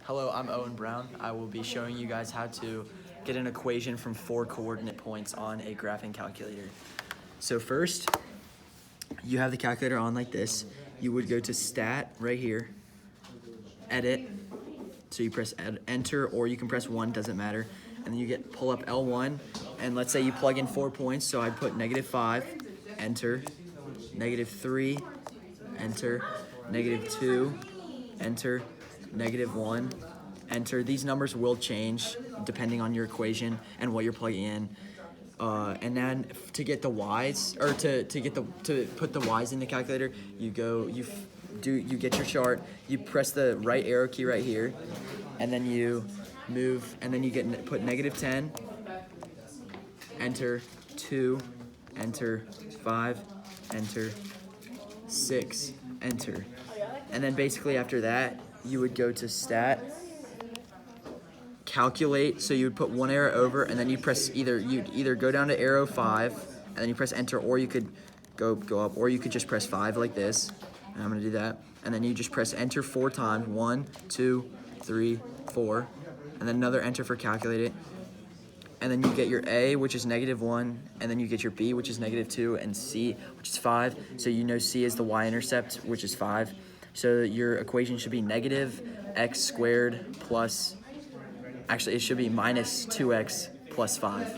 Hello, I'm Owen Brown. I will be showing you guys how to get an equation from 4 coordinate points on a graphing calculator. So first, you have the calculator on like this. You would go to Stat right here, Edit. So you press Enter, or you can press 1, doesn't matter. And then you pull up L1, and let's say you plug in 4 points. So I'd put -5, Enter, -3, Enter, -2, Enter, -1, Enter. These numbers will change depending on your equation and what you're plugging in. And then to get the y's, or to put the y's in the calculator, you get your chart, you press the right arrow key right here, and then you move, and then you put -10, Enter, 2, Enter, 5, Enter, 6, Enter. And then basically after that, you would go to Stat, Calculate. So you would put one arrow over, and then you'd either go down to arrow 5, and then you press Enter, or you could go up, or you could just press 5 like this. And I'm gonna do that. And then you just press Enter 4 times, 1, 2, 3, 4, and then another Enter for calculate it. And then you get your A, which is -1, and then you get your B, which is -2, and C, which is 5. So you know C is the y-intercept, which is 5. So your equation should be -x² plus, actually it should be -2x plus 5.